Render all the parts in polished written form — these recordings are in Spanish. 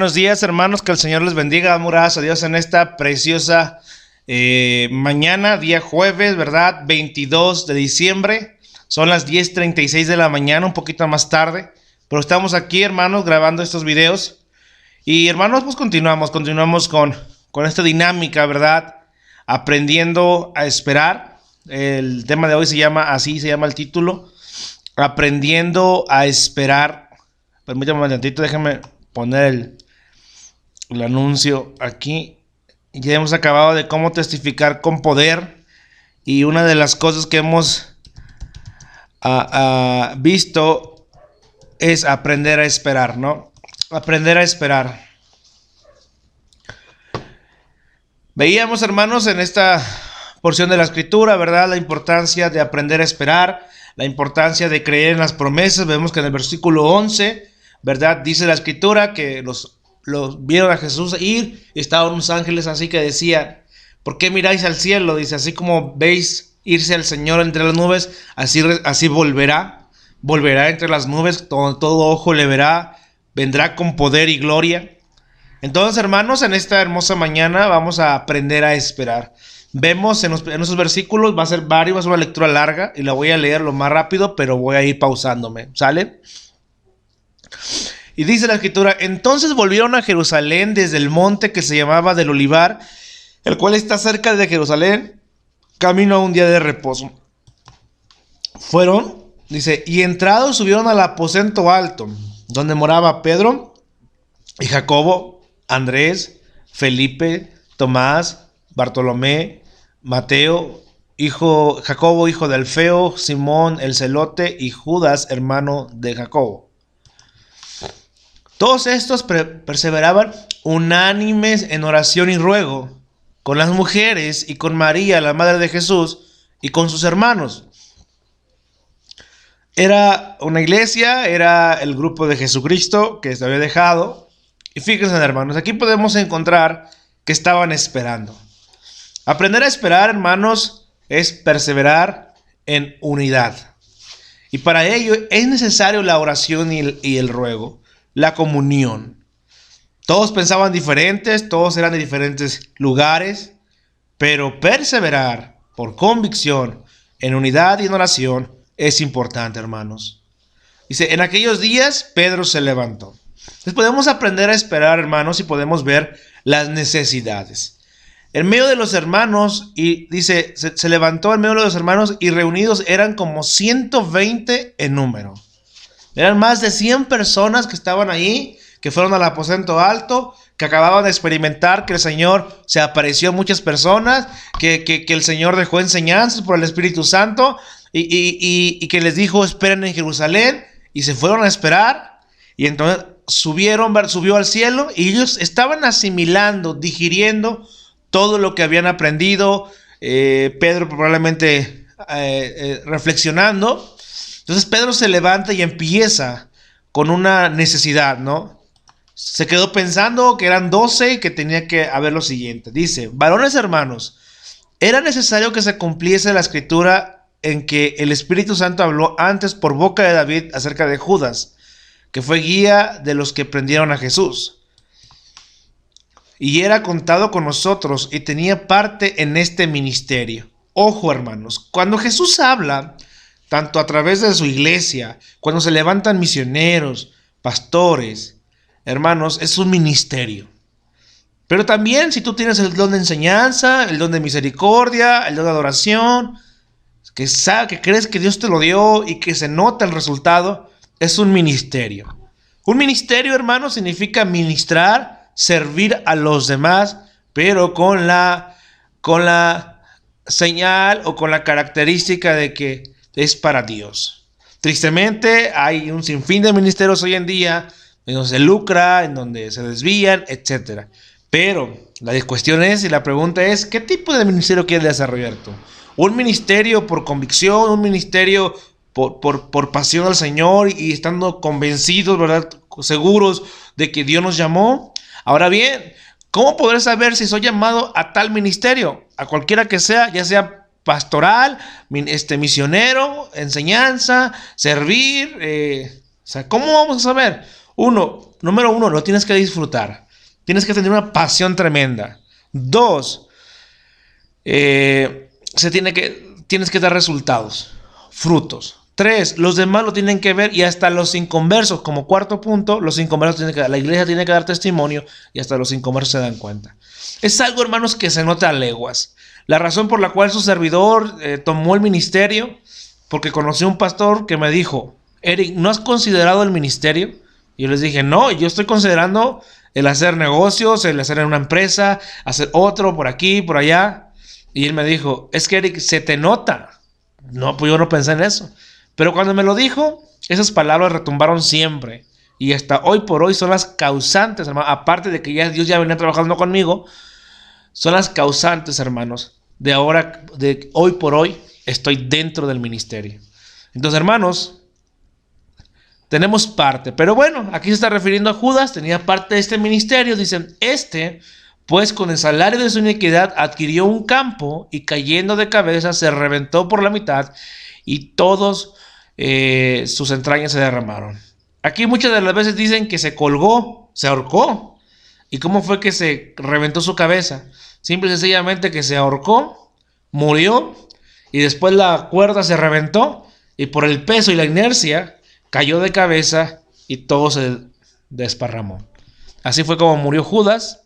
buenos días, hermanos, que el Señor les bendiga. Damos gracias a Dios en esta preciosa mañana, día jueves, ¿verdad? 22 de diciembre. Son las 10:36 de la mañana, un poquito más tarde. Pero estamos aquí, hermanos, grabando estos videos. Y, hermanos, pues continuamos con esta dinámica, ¿verdad? Aprendiendo a esperar. El tema de hoy así se llama el título. Aprendiendo a esperar. Permítanme un momentito, déjenme poner el anuncio aquí. Ya hemos acabado de cómo testificar con poder. Y una de las cosas que hemos visto es aprender a esperar, ¿no? Aprender a esperar. Veíamos, hermanos, en esta porción de la escritura, ¿verdad? La importancia de aprender a esperar, la importancia de creer en las promesas. Vemos que en el versículo 11, ¿verdad? Dice la escritura que los vieron a Jesús ir y estaban unos ángeles así que decían: ¿por qué miráis al cielo? Dice: así como veis irse al Señor entre las nubes, así volverá entre las nubes, todo ojo le verá, vendrá con poder y gloria. Entonces, hermanos, en esta hermosa mañana vamos a aprender a esperar. Vemos en esos versículos, va a ser una lectura larga y la voy a leer lo más rápido, pero voy a ir pausándome, ¿sale? Y dice la escritura: entonces volvieron a Jerusalén desde el monte que se llamaba del Olivar, el cual está cerca de Jerusalén, camino a un día de reposo. Fueron, dice, y entrados subieron al aposento alto, donde moraba Pedro y Jacobo, Andrés, Felipe, Tomás, Bartolomé, Mateo, Jacobo, hijo de Alfeo, Simón el celote y Judas, hermano de Jacobo. Todos estos perseveraban unánimes en oración y ruego, con las mujeres y con María, la madre de Jesús, y con sus hermanos. Era una iglesia, era el grupo de Jesucristo que se había dejado. Y fíjense, hermanos, aquí podemos encontrar que estaban esperando. Aprender a esperar, hermanos, es perseverar en unidad. Y para ello es necesario la oración y el ruego, la comunión. Todos pensaban diferentes, todos eran de diferentes lugares, pero perseverar por convicción en unidad y en oración es importante, hermanos. Dice: en aquellos días Pedro se levantó. Entonces podemos aprender a esperar, hermanos, y podemos ver las necesidades. En medio de los hermanos, y dice, se levantó en medio de los hermanos y reunidos eran como 120 en número. Eran más de 100 personas que estaban ahí, que fueron al aposento alto, que acababan de experimentar que el Señor se apareció a muchas personas, que el Señor dejó enseñanzas por el Espíritu Santo y que les dijo: esperen en Jerusalén, y se fueron a esperar. Y entonces subió al cielo y ellos estaban asimilando, digiriendo todo lo que habían aprendido. Pedro probablemente reflexionando. Entonces Pedro se levanta y empieza con una necesidad, ¿no? Se quedó pensando que eran 12 y que tenía que haber lo siguiente. Dice: varones hermanos, era necesario que se cumpliese la escritura en que el Espíritu Santo habló antes por boca de David acerca de Judas, que fue guía de los que prendieron a Jesús. Y era contado con nosotros y tenía parte en este ministerio. Ojo, hermanos, cuando Jesús habla, tanto a través de su iglesia, cuando se levantan misioneros, pastores, hermanos, es un ministerio. Pero también si tú tienes el don de enseñanza, el don de misericordia, el don de adoración, que crees que Dios te lo dio y que se nota el resultado, es un ministerio. Un ministerio, hermanos, significa ministrar, servir a los demás, pero con la señal o con la característica de que es para Dios. Tristemente hay un sinfín de ministerios hoy en día en donde se lucra, en donde se desvían, etc. Pero la cuestión es, y la pregunta es: ¿qué tipo de ministerio quieres desarrollar tú? ¿Un ministerio por convicción? ¿Un ministerio por pasión al Señor y estando convencidos, ¿verdad?, seguros de que Dios nos llamó? Ahora bien, ¿cómo podré saber si soy llamado a tal ministerio? A cualquiera que sea, ya sea pastoral, misionero, enseñanza, servir. ¿Cómo vamos a saber? Número uno, lo tienes que disfrutar. Tienes que tener una pasión tremenda. 2, tienes que dar resultados, frutos. 3, los demás lo tienen que ver y hasta los inconversos, como cuarto punto, la iglesia tiene que dar testimonio y hasta los inconversos se dan cuenta. Es algo, hermanos, que se nota a leguas. La razón por la cual su servidor tomó el ministerio, porque conocí a un pastor que me dijo: Eric, ¿no has considerado el ministerio? Y yo les dije: no, yo estoy considerando el hacer negocios, el hacer en una empresa, hacer otro por aquí, por allá. Y él me dijo: es que, Eric, se te nota. No, pues yo no pensé en eso. Pero cuando me lo dijo, esas palabras retumbaron siempre. Y hasta hoy por hoy son las causantes, hermano. Aparte de que Dios ya venía trabajando conmigo, son las causantes, hermanos, de hoy por hoy estoy dentro del ministerio. Entonces, hermanos, tenemos parte. Pero bueno, aquí se está refiriendo a Judas, tenía parte de este ministerio. Dicen: pues con el salario de su iniquidad adquirió un campo y cayendo de cabeza se reventó por la mitad y todos sus entrañas se derramaron. Aquí muchas de las veces dicen que se colgó, se ahorcó. ¿Y cómo fue que se reventó su cabeza? Simple y sencillamente que se ahorcó, murió y después la cuerda se reventó y por el peso y la inercia cayó de cabeza y todo se desparramó. Así fue como murió Judas.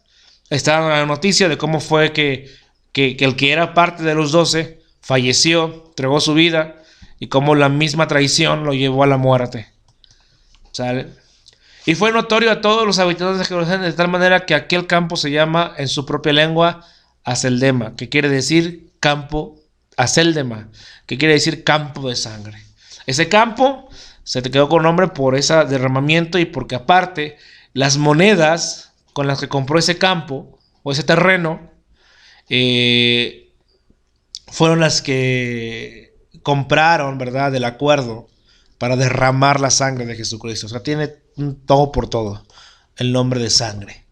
Está la noticia de cómo fue que el que era parte de los 12 falleció, entregó su vida y cómo la misma traición lo llevó a la muerte. ¿Sale? Y fue notorio a todos los habitantes de Jerusalén, de tal manera que aquel campo se llama en su propia lengua Aceldema, que quiere decir campo, Aceldema, que quiere decir campo de sangre. Ese campo se te quedó con nombre por ese derramamiento y porque aparte las monedas con las que compró ese campo o ese terreno fueron las que compraron, ¿verdad?, del acuerdo para derramar la sangre de Jesucristo. O sea, tiene un todo por todo el nombre de sangre.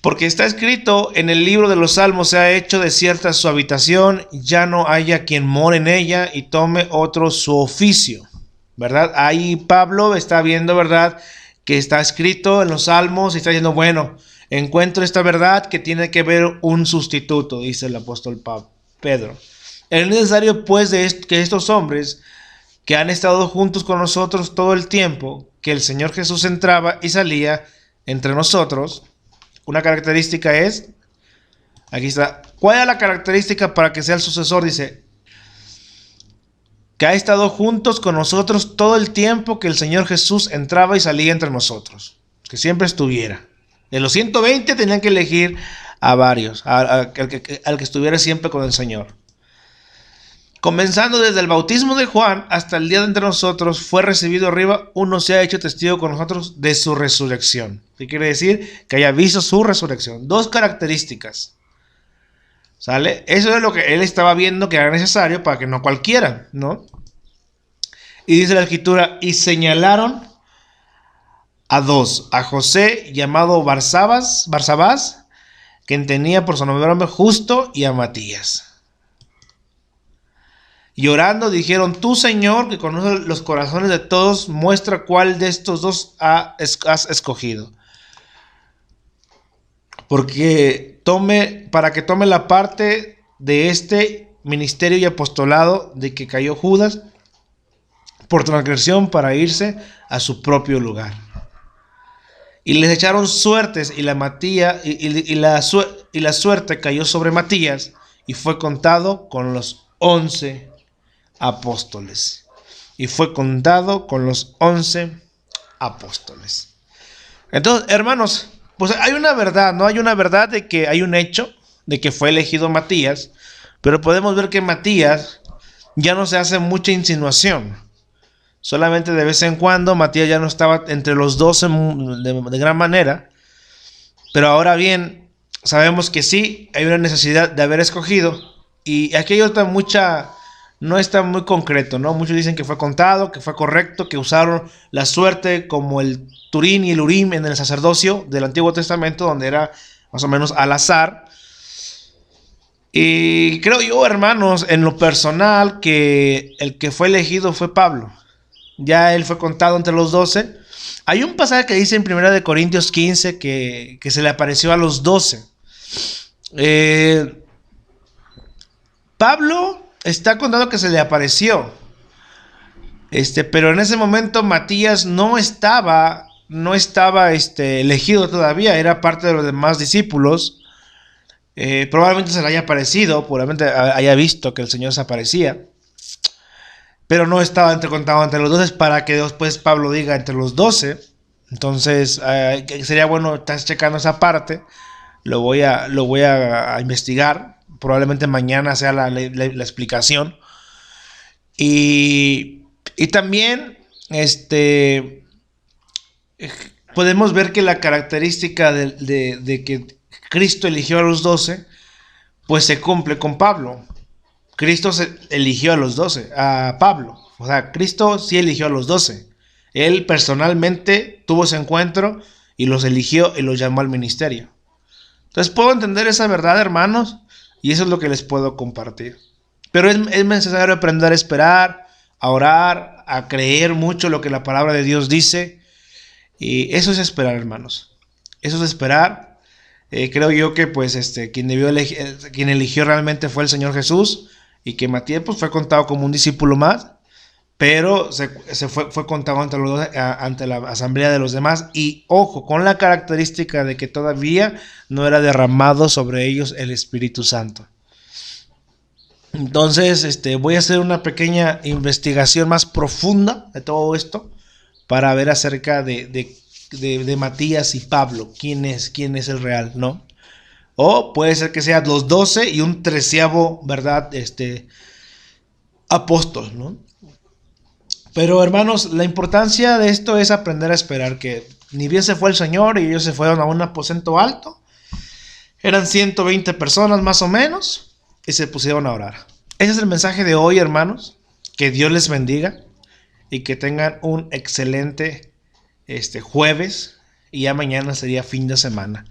Porque está escrito en el libro de los Salmos: se ha hecho desierta su habitación, ya no haya quien more en ella y tome otro su oficio, ¿verdad? Ahí Pablo está viendo, ¿verdad?, que está escrito en los Salmos y está diciendo: bueno, encuentro esta verdad que tiene que ver un sustituto, dice el apóstol Pedro. Es necesario pues que estos hombres que han estado juntos con nosotros todo el tiempo que el Señor Jesús entraba y salía entre nosotros. Una característica es, aquí está, ¿cuál es la característica para que sea el sucesor? Dice, que ha estado juntos con nosotros todo el tiempo que el Señor Jesús entraba y salía entre nosotros. Que siempre estuviera. De los 120 tenían que elegir a varios, al que estuviera siempre con el Señor. Comenzando desde el bautismo de Juan hasta el día de entre nosotros, fue recibido arriba, uno se ha hecho testigo con nosotros de su resurrección. ¿Qué quiere decir? Que haya visto su resurrección. 2 características. ¿Sale? Eso es lo que él estaba viendo que era necesario para que no cualquiera, ¿no? Y dice la escritura: y señalaron a 2, a José llamado Barsabás, quien tenía por su nombre Justo, y a Matías. Y orando dijeron: tú, Señor, que conoces los corazones de todos, muestra cuál de estos 2 has escogido. Para que tome la parte de este ministerio y apostolado de que cayó Judas por transgresión para irse a su propio lugar. Y les echaron suertes y la suerte cayó sobre Matías y fue contado con los 11 apóstoles. Entonces, hermanos, pues hay una verdad, ¿no? Hay una verdad de que hay un hecho de que fue elegido Matías, pero podemos ver que Matías ya no se hace mucha insinuación. Solamente de vez en cuando Matías ya no estaba entre los 12 de gran manera. Pero ahora bien, sabemos que sí, hay una necesidad de haber escogido. Y aquí hay otra no está muy concreto, ¿no? Muchos dicen que fue contado, que fue correcto, que usaron la suerte como el Turín y el Urim en el sacerdocio del Antiguo Testamento, donde era más o menos al azar. Y creo yo, hermanos, en lo personal, que el que fue elegido fue Pablo. Ya él fue contado entre los 12, Hay un pasaje que dice en 1 Corintios 15 que se le apareció a los 12. Pablo está contando que se le apareció. Pero en ese momento Matías no estaba elegido todavía, era parte de los demás discípulos. Probablemente se le haya aparecido, probablemente haya visto que el Señor se aparecía, pero no estaba contado entre los 12 para que después Pablo diga entre los 12. Entonces sería bueno estar checando esa parte. Lo voy a investigar. Probablemente mañana sea la explicación. Y también podemos ver que la característica de que Cristo eligió a los 12, pues se cumple con Pablo. Cristo eligió a los 12, a Pablo. O sea, Cristo sí eligió a los 12. Él personalmente tuvo ese encuentro y los eligió y los llamó al ministerio. Entonces puedo entender esa verdad, hermanos, y eso es lo que les puedo compartir. Pero es necesario aprender a esperar, a orar, a creer mucho lo que la palabra de Dios dice. Y eso es esperar, hermanos. Eso es esperar. Creo yo que pues quien eligió realmente fue el Señor Jesús, y que Matías pues fue contado como un discípulo más, pero fue contado ante la asamblea de los demás, y ojo, con la característica de que todavía no era derramado sobre ellos el Espíritu Santo. Entonces voy a hacer una pequeña investigación más profunda de todo esto para ver acerca de Matías y Pablo, quién es el real, ¿no? O puede ser que sean los 12 y un 13avo, ¿verdad? Apóstol, ¿no? Pero hermanos, la importancia de esto es aprender a esperar, que ni bien se fue el Señor y ellos se fueron a un aposento alto. Eran 120 personas más o menos y se pusieron a orar. Ese es el mensaje de hoy, hermanos. Que Dios les bendiga y que tengan un excelente jueves, y ya mañana sería fin de semana.